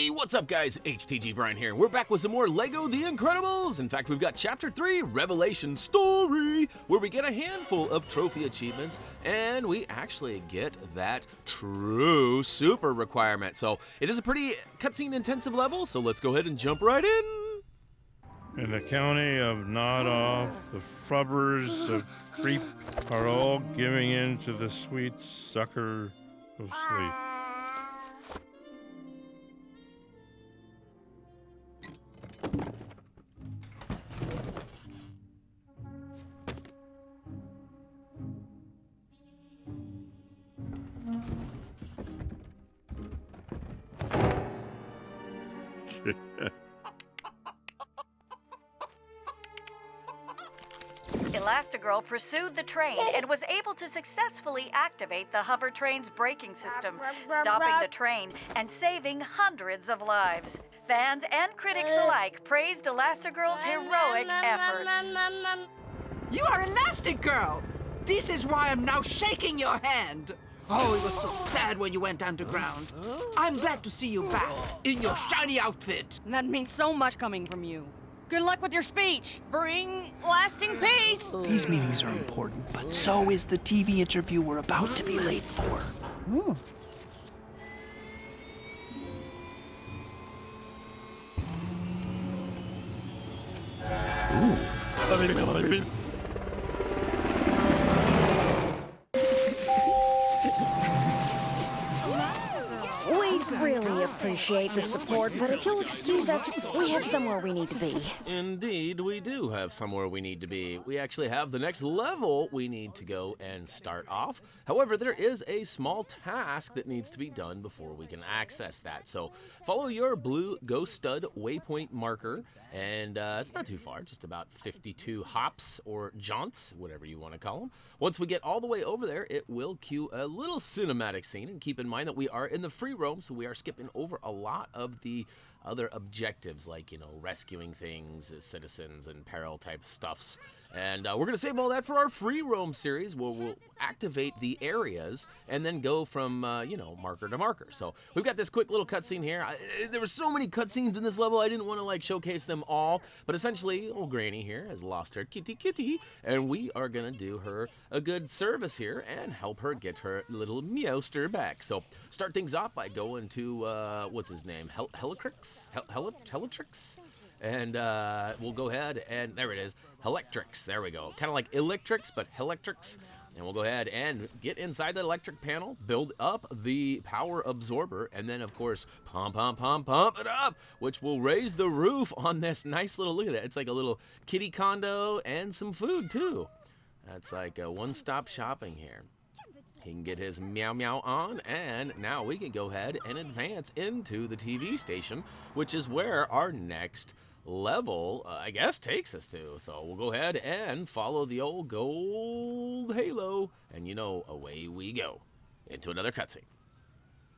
Hey, what's up guys? HTG Brian here. We're back with some more LEGO The Incredibles. In fact, we've got Chapter 3, Revelation Story, where we get a handful of trophy achievements, and we actually get that true super requirement. So it is a pretty cutscene intensive level, so let's go ahead and jump right in. In the county of Nod Off, the frubbers of Freep are all giving in to the sweet sucker of sleep. Elastigirl pursued the train and was able to successfully activate the hover train's braking system, stopping the train and saving hundreds of lives. Fans and critics alike praised Elastigirl's heroic efforts. You are Elastigirl! This is why I'm now shaking your hand! Oh, it was so sad when you went underground. I'm glad to see you back, in your shiny outfit. That means so much coming from you. Good luck with your speech. Bring lasting peace. These meetings are important, but so is the TV interview we're about to be late for. Ooh. We really appreciate the support, but if you'll excuse us, we have somewhere we need to be. Indeed, we do have somewhere we need to be. We actually have the next level we need to go and start off. However, there is a small task that needs to be done before we can access that. So follow your blue ghost stud waypoint marker, and it's not too far, just about 52 hops or jaunts, whatever you want to call them. Once we get all the way over there, it will cue a little cinematic scene, and keep in mind that we are in the free roam, so we are skipping over a lot of the other objectives, like, you know, rescuing things, citizens, and peril type stuffs. And we're going to save all that for our free roam series, where we'll activate the areas and then go from, you know, marker to marker. So we've got this quick little cutscene here. There were so many cutscenes in this level, I didn't want to, like, showcase them all. But essentially, old Granny here has lost her kitty, and we are going to do her a good service here and help her get her little meowster back. So start things off by going to, what's his name? Helitrix? And we'll go ahead and, there it is, Helectrix, there we go. Kind of like Electrix, but Helectrix. And we'll go ahead and get inside the electric panel, build up the power absorber, and then, of course, pump it up, which will raise the roof on this nice little, look at that, it's like a little kitty condo and some food, too. That's like a one-stop shopping here. He can get his meow meow on, and now we can go ahead and advance into the TV station, which is where our next level, I guess, takes us to. So we'll go ahead and follow the old gold halo, and you know, away we go into another cutscene.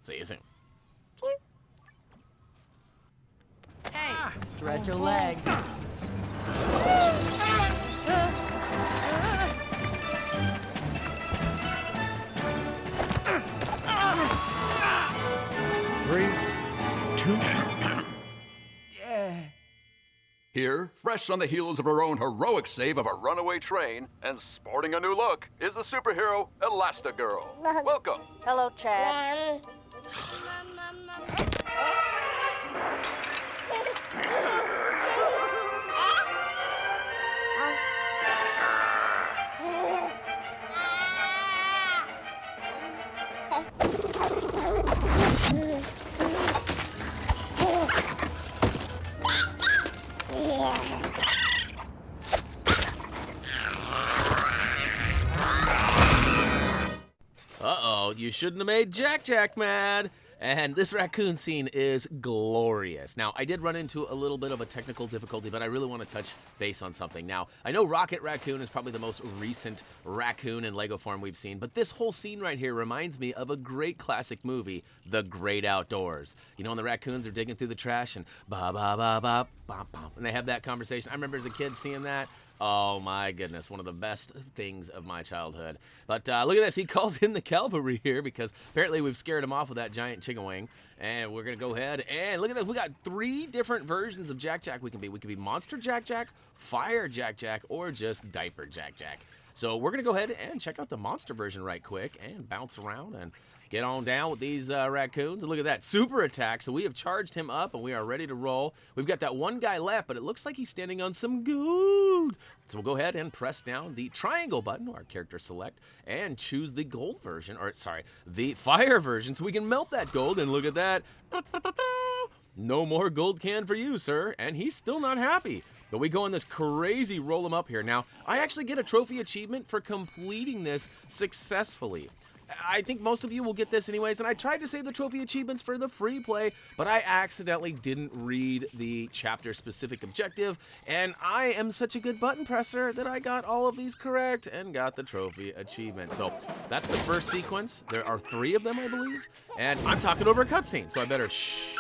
See you soon. Hey, stretch a leg. 3, 2. Here, fresh on the heels of her own heroic save of a runaway train and sporting a new look, is the superhero Elastigirl. Welcome. Hello, Chad. Uh-oh, you shouldn't have made Jack mad. And this raccoon scene is glorious. Now, I did run into a little bit of a technical difficulty, but I really want to touch base on something. Now, I know Rocket Raccoon is probably the most recent raccoon in LEGO form we've seen, but this whole scene right here reminds me of a great classic movie, The Great Outdoors. You know, when the raccoons are digging through the trash and ba ba ba ba ba ba, and they have that conversation. I remember as a kid seeing that. Oh my goodness, one of the best things of my childhood. But look at this, he calls in the cavalry here because apparently we've scared him off with that giant chicken wing. And we're gonna go ahead and look at this, we got 3 different versions of Jack Jack we can be. We can be Monster Jack Jack, Fire Jack Jack, or just Diaper Jack Jack. So we're gonna go ahead and check out the monster version right quick and bounce around and get on down with these raccoons. And look at that, super attack. So we have charged him up and we are ready to roll. We've got that one guy left, but it looks like he's standing on some gold. So we'll go ahead and press down the triangle button, our character select, and choose the gold version, or sorry, the fire version, so we can melt that gold. And look at that. No more gold can for you, sir. And he's still not happy. But we go on this crazy roll him up here. Now, I actually get a trophy achievement for completing this successfully. I think most of you will get this anyways, and I tried to save the trophy achievements for the free play, but I accidentally didn't read the chapter-specific objective, and I am such a good button presser that I got all of these correct and got the trophy achievement. So that's the first sequence. There are 3 of them, I believe, and I'm talking over a cutscene, so I better shh.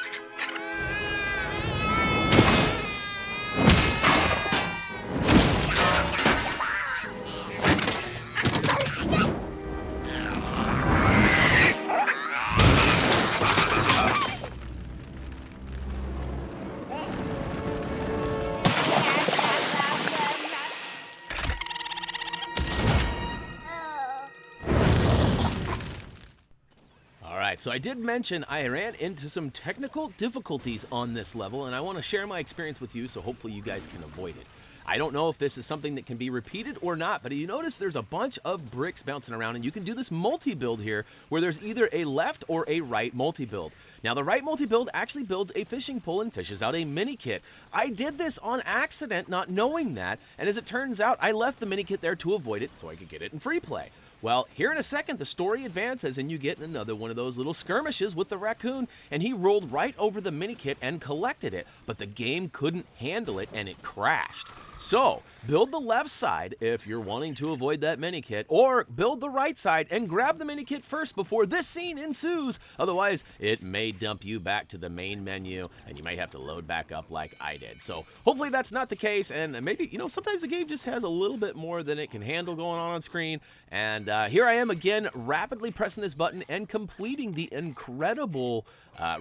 So I did mention I ran into some technical difficulties on this level, and I want to share my experience with you, so hopefully you guys can avoid it. I don't know if this is something that can be repeated or not, but you notice there's a bunch of bricks bouncing around, and you can do this multi-build here where there's either a left or a right multi-build. Now, the right multi-build actually builds a fishing pole and fishes out a mini kit. I did this on accident, not knowing that, and as it turns out, I left the mini kit there to avoid it so I could get it in free play. Well, here in a second, the story advances and you get another one of those little skirmishes with the raccoon, and he rolled right over the mini kit and collected it, but the game couldn't handle it and it crashed. So, build the left side if you're wanting to avoid that mini kit, or build the right side and grab the mini kit first before this scene ensues. Otherwise, it may dump you back to the main menu and you might have to load back up like I did. So, hopefully that's not the case, and maybe, sometimes the game just has a little bit more than it can handle going on screen. And here I am again, rapidly pressing this button and completing the incredible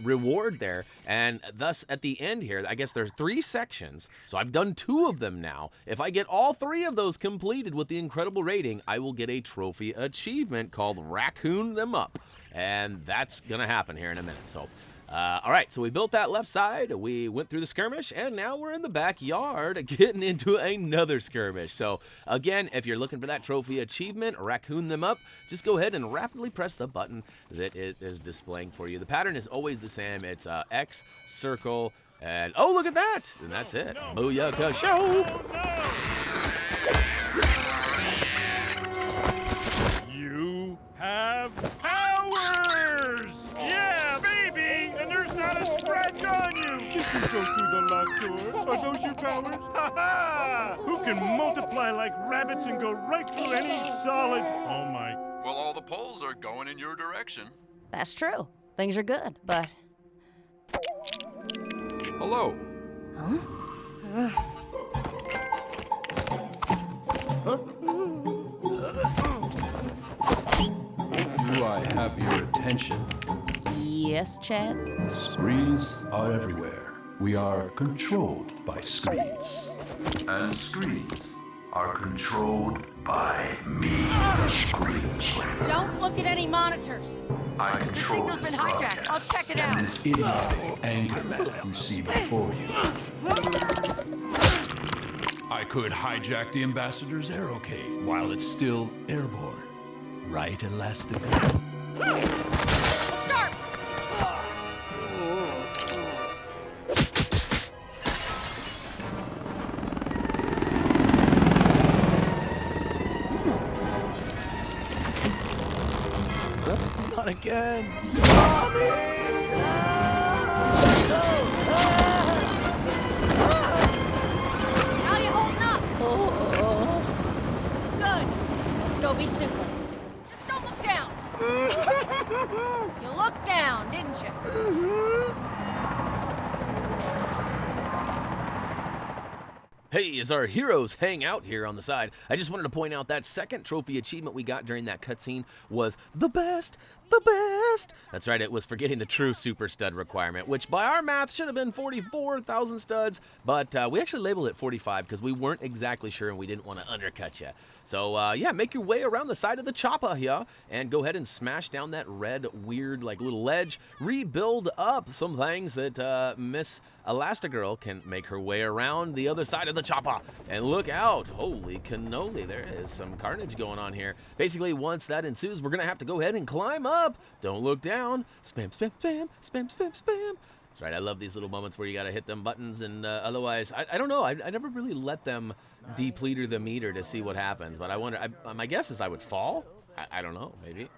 reward there. And thus, at the end here, I guess there's 3 sections, so I've done 2 of them now. If I get all 3 of those completed with the incredible rating, I will get a trophy achievement called Raccoon Them Up. And that's gonna happen here in a minute. So, all right, so we built that left side, we went through the skirmish, and now we're in the backyard getting into another skirmish. So, again, if you're looking for that trophy achievement, Raccoon Them Up, just go ahead and rapidly press the button that it is displaying for you. The pattern is always the same. It's X, circle, and oh, look at that! And that's it. Booyaka show! You have powers! Yeah, baby! And there's not a scratch on you! You can go through the locked door. Are those your powers? Ha ha! Who can multiply like rabbits and go right through any solid... Oh my... Well, all the polls are going in your direction. That's true. Things are good, but... Hello. Do I have your attention? Yes, Chad? Screens are everywhere. We are controlled by screens. And screens are controlled by me, the Screen Slayer. Don't look at any monitors. I control Signal's been this hijacked. broadcast I'll check it and out. this idiotic anger man you see before you. I could hijack the ambassador's aerocade while it's still airborne. Right, Elastigirl? Start! Not again. How you holding up? Good. Let's go be super. Just don't look down. You looked down, didn't you? Hey, as our heroes hang out here on the side, I just wanted to point out that second trophy achievement we got during that cutscene was the best. That's right, it was for getting the true super stud requirement, which by our math should have been 44,000 studs, but we actually labeled it 45 because we weren't exactly sure and we didn't want to undercut you. So yeah, make your way around the side of the chopper here and go ahead and smash down that red, weird, like little ledge. Rebuild up some things that Miss Elastigirl can make her way around the other side of the chopper. And look out, holy cannoli, there is some carnage going on here. Basically, once that ensues, we're gonna have to go ahead and climb up. Don't look down. Spam, spam, spam, spam, spam, spam. That's right, I love these little moments where you gotta hit them buttons, and otherwise, I don't know, I never really let them depleter the meter to see what happens, but I wonder, my guess is I would fall? I don't know, maybe.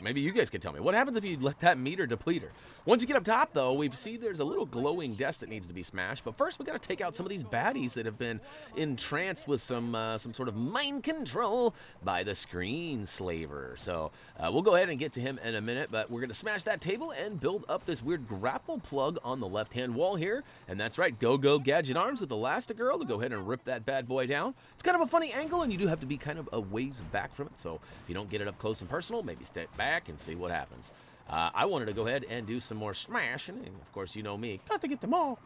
Maybe you guys can tell me. What happens if you let that meter deplete her? Once you get up top, though, we see there's a little glowing desk that needs to be smashed. But first, we got to take out some of these baddies that have been entranced with some sort of mind control by the screen slaver. So we'll go ahead and get to him in a minute. But we're going to smash that table and build up this weird grapple plug on the left-hand wall here. And that's right, go Gadget Arms with Elastigirl to go ahead and rip that bad boy down. It's kind of a funny angle, and you do have to be kind of a ways back from it. So if you don't get it up close and personal, maybe step back and see what happens. I wanted to go ahead and do some more smashing, and of course, you know me, got to get them all,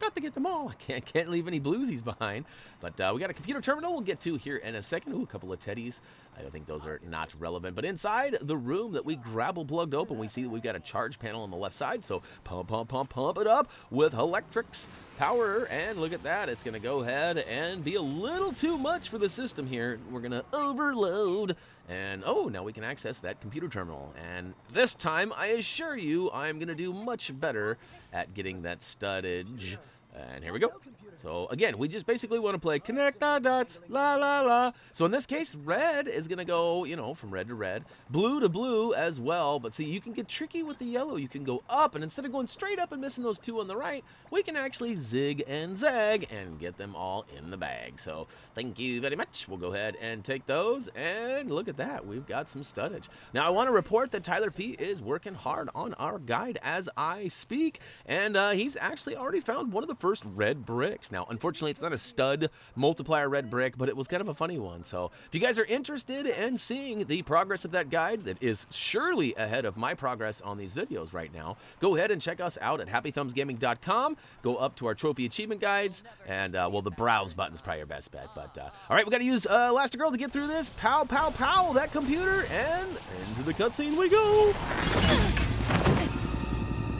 I can't leave any bluesies behind, but we got a computer terminal we'll get to here in a second. Ooh, a couple of teddies. I don't think those are not relevant, but inside the room that we grapple plugged open, we see that we've got a charge panel on the left side, so pump it up with electrics power, and look at that, it's gonna go ahead and be a little too much for the system here. We're gonna overload. And oh, now we can access that computer terminal. And this time, I assure you, I'm going to do much better at getting that studdage. And here we go. So again, we just basically want to play connect the dots, la la la. So in this case, red is going to go, you know, from red to red, blue to blue as well. But see, you can get tricky with the yellow. You can go up, and instead of going straight up and missing those two on the right, we can actually zig and zag and get them all in the bag. So thank you very much. We'll go ahead and take those, and look at that. We've got some studdage. Now, I want to report that Tyler P is working hard on our guide as I speak, and he's actually already found one of the first red bricks. Now, unfortunately, it's not a stud multiplier red brick, but it was kind of a funny one. So if you guys are interested in seeing the progress of that guide that is surely ahead of my progress on these videos right now, go ahead and check us out at HappyThumbsGaming.com. Go up to our trophy achievement guides, and well, the browse button is probably your best bet. But all right, we got to use Elastigirl to get through this. Pow, pow, pow, that computer, and into the cutscene we go.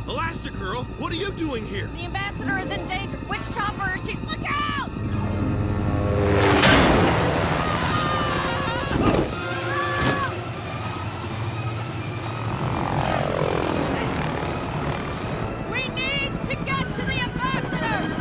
Elastigirl, what are you doing here? The ambassador is in danger. Which chopper is she? Look out! We need to get to the ambassador!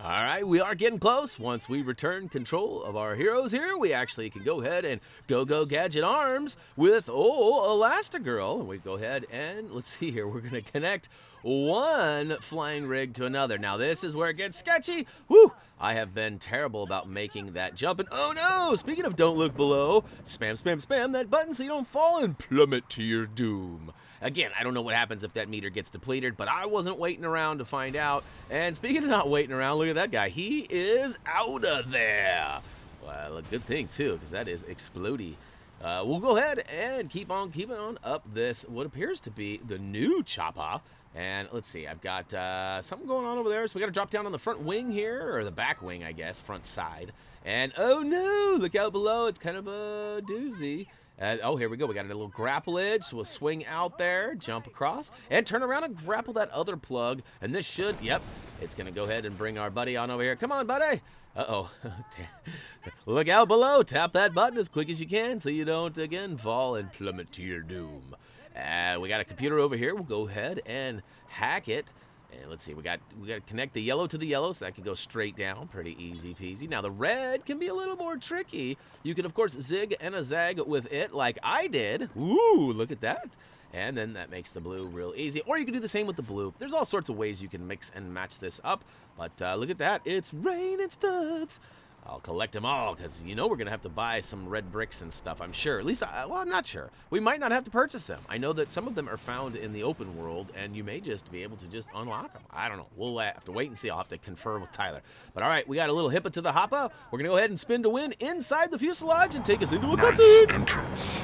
All right, we are getting close. Once we return control of our heroes here, we actually can go ahead and go Gadget Arms with, Elastigirl. And we go ahead and, let's see here, we're going to connect one flying rig to another. Now, this is where it gets sketchy. Whew! I have been terrible about making that jump. And oh no, speaking of don't look below, spam, spam, spam that button so you don't fall and plummet to your doom. Again, I don't know what happens if that meter gets depleted, but I wasn't waiting around to find out. And speaking of not waiting around, look at that guy. He is out of there. Well, a good thing, too, because that is explodey. We'll go ahead and keep on keeping on up this, what appears to be the new chopper. And let's see, I've got something going on over there. So we got to drop down on the front wing here, or the back wing, I guess, front side. And oh no, look out below. It's kind of a doozy. Oh, here we go. We got a little grapple edge, so we'll swing out there, jump across, and turn around and grapple that other plug. And this should, yep, it's going to go ahead and bring our buddy on over here. Come on, buddy. Uh-oh. Look out below. Tap that button as quick as you can so you don't, again, fall and plummet to your doom. We got a computer over here. We'll go ahead and hack it. And let's see, we got to connect the yellow to the yellow so that can go straight down. Pretty easy peasy. Now the red can be a little more tricky. You can of course zig and a zag with it like I did. Ooh, look at that. And then that makes the blue real easy. Or you can do the same with the blue. There's all sorts of ways you can mix and match this up. But look at that. It's raining studs. I'll collect them all, because you know we're going to have to buy some red bricks and stuff, I'm sure. At least, well, I'm not sure. We might not have to purchase them. I know that some of them are found in the open world, and you may just be able to just unlock them. I don't know. We'll have to wait and see. I'll have to confer with Tyler. But all right, we got a little hippa to the hoppa. We're going to go ahead and spin to win inside the fuselage and take us into a cutscene. Entrance.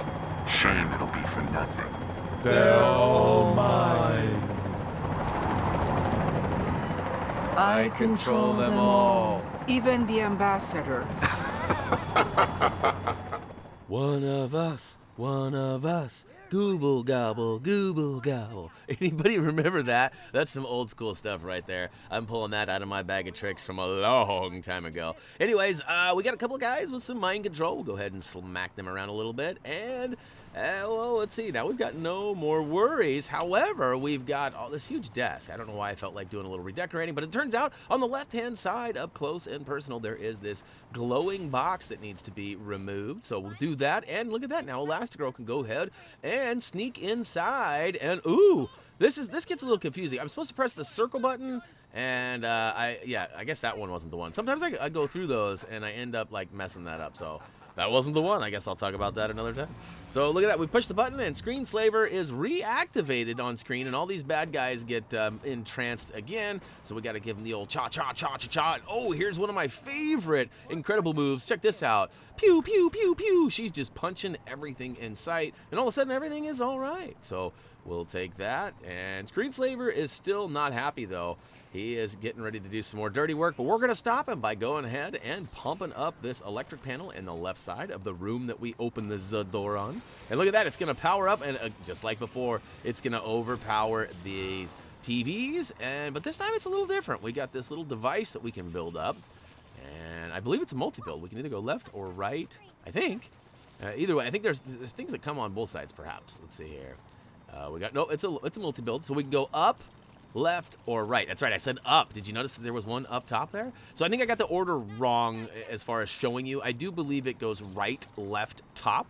Shame it'll be for nothing. They're all mine. I control them all. Even the ambassador. One of us, Gooble gobble, gooble gobble. Anybody remember that? That's some old school stuff right there. I'm pulling that out of my bag of tricks from a long time ago. Anyways, we got a couple of guys with some mind control. We'll go ahead and smack them around a little bit. And, well, let's see. Now, we've got no more worries. However, we've got all this huge desk. I don't know why I felt like doing a little redecorating, but it turns out on the left-hand side, up close and personal, there is this glowing box that needs to be removed. So we'll do that. And look at that. Now, Elastigirl can go ahead and sneak inside. And, ooh, this gets a little confusing. I'm supposed to press the circle button, and I guess that one wasn't the one. Sometimes I go through those, and I end up, like, messing that up. So that wasn't the one. I guess I'll talk about that another time. So look at that. We push the button, and Screen Slaver is reactivated on screen, and all these bad guys get entranced again. So we got to give them the old cha-cha-cha-cha-cha. Oh, here's one of my favorite incredible moves. Check this out. Pew, pew, pew, pew. She's just punching everything in sight, and all of a sudden everything is all right. So we'll take that. And Screen Slaver is still not happy, though. He is getting ready to do some more dirty work, but we're going to stop him by going ahead and pumping up this electric panel in the left side of the room that we opened the door on. And look at that. It's going to power up, and just like before, it's going to overpower these TVs. But this time it's a little different. We got this little device that we can build up, and I believe it's a multi-build. We can either go left or right, I think. Either way, I think there's things that come on both sides, perhaps. Let's see here. It's a multi-build, so we can go up, left, or right. That's right, I said up. Did you notice that there was one up top there? So I think I got the order wrong as far as showing you. I do believe it goes right, left, top,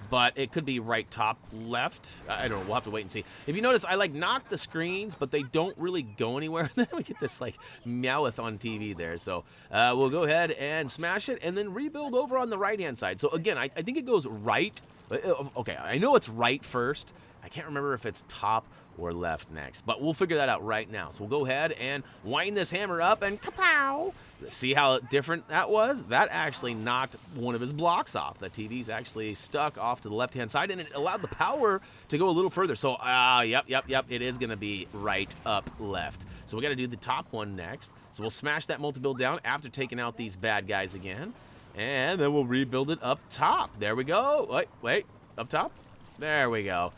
but it could be right, top, left. I don't know, we'll have to wait and see. If you notice, I knock the screens, but they don't really go anywhere. Then we get this meowth on TV there. So we'll go ahead and smash it and then rebuild over on the right-hand side. So again, I think it goes right. Okay, I know it's right first. I can't remember if it's top or left next, but we'll figure that out right now. So we'll go ahead and wind this hammer up and kapow! See how different that was? That actually knocked one of his blocks off. The TV's actually stuck off to the left-hand side, and it allowed the power to go a little further. So, yep, it is going to be right, up, left. So we got to do the top one next. So we'll smash that multi-build down after taking out these bad guys again, and then we'll rebuild it up top. There we go. Wait, up top? There we go.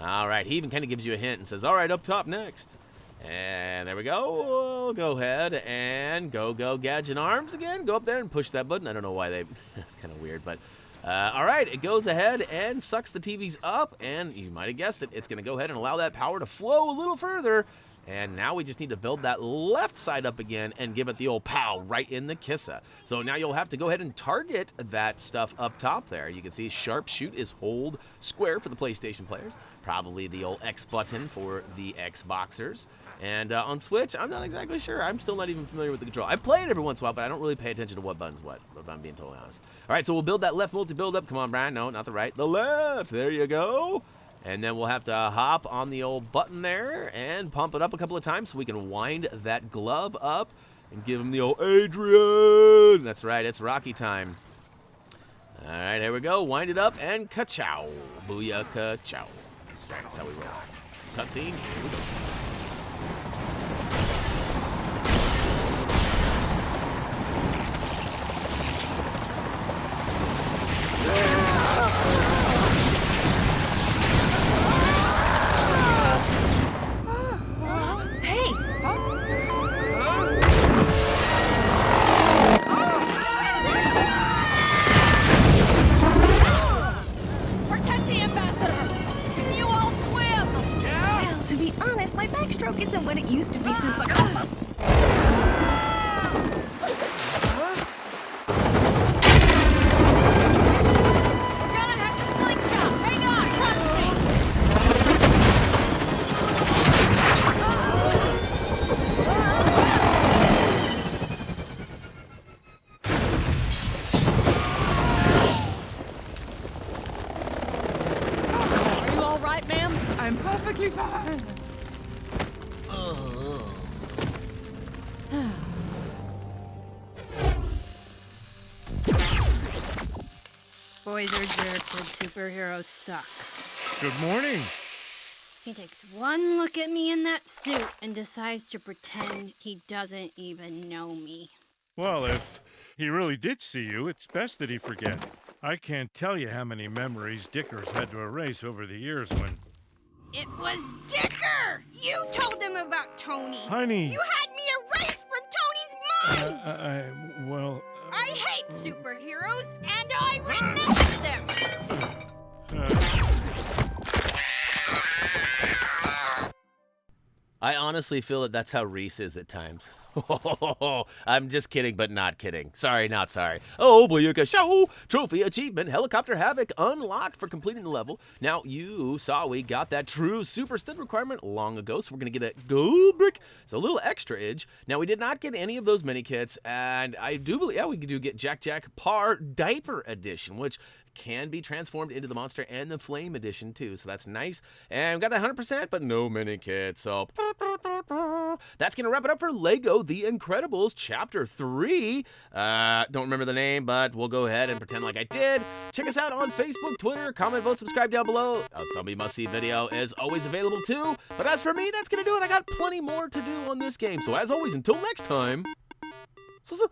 All right, he even kind of gives you a hint and says, all right, up top next. And there we go. We'll go ahead and go Gadget Arms again. Go up there and push that button. I don't know why that's kind of weird, but all right, it goes ahead and sucks the TVs up, and you might have guessed it, it's going to go ahead and allow that power to flow a little further. And now we just need to build that left side up again and give it the old pow right in the kissa. So now you'll have to go ahead and target that stuff up top there. You can see sharpshoot is hold square for the PlayStation players. Probably the old X button for the Xboxers. And on Switch, I'm not exactly sure. I'm still not even familiar with the control. I play it every once in a while, but I don't really pay attention to what button's what, if I'm being totally honest. All right, so we'll build that left multi-build up. Come on, Brian. No, not the right. The left. There you go. And then we'll have to hop on the old button there and pump it up a couple of times so we can wind that glove up and give him the old Adrian. That's right, it's Rocky time. All right, here we go. Wind it up and ka-chow. Booyah ka-chow. That's right, that's how we roll. Cutscene, here we go. Isn't what it used to be since I... perfectly fine. Boys are jerks and superheroes suck. Good morning. He takes one look at me in that suit and decides to pretend he doesn't even know me. Well, if he really did see you, it's best that he forget. I can't tell you how many memories Dicker's had to erase over the years when... It was Dicker! You told him about Tony! Honey! You had me erased from Tony's mind! I hate superheroes, and I renounce them! I honestly feel that that's how Reese is at times. I'm just kidding, but not kidding. Sorry, not sorry. Oh, Boyuka Show! Trophy achievement, Helicopter Havoc unlocked for completing the level. Now, you saw we got that true super stun requirement long ago, so we're going to get a gold brick. So a little extra edge. Now, we did not get any of those mini kits, and I do believe, yeah, we do get Jack Jack Par Diaper Edition, which can be transformed into the monster and the flame edition too, so that's nice. And we got that 100%, but no mini kit. So that's gonna wrap it up for Lego The Incredibles Chapter 3. Don't remember the name, but we'll go ahead and pretend like I did. Check us out on Facebook, Twitter, comment, vote, subscribe down below. A Thumbie Must See video is always available too. But as for me, that's gonna do it. I got plenty more to do on this game. So as always, until next time, see ya.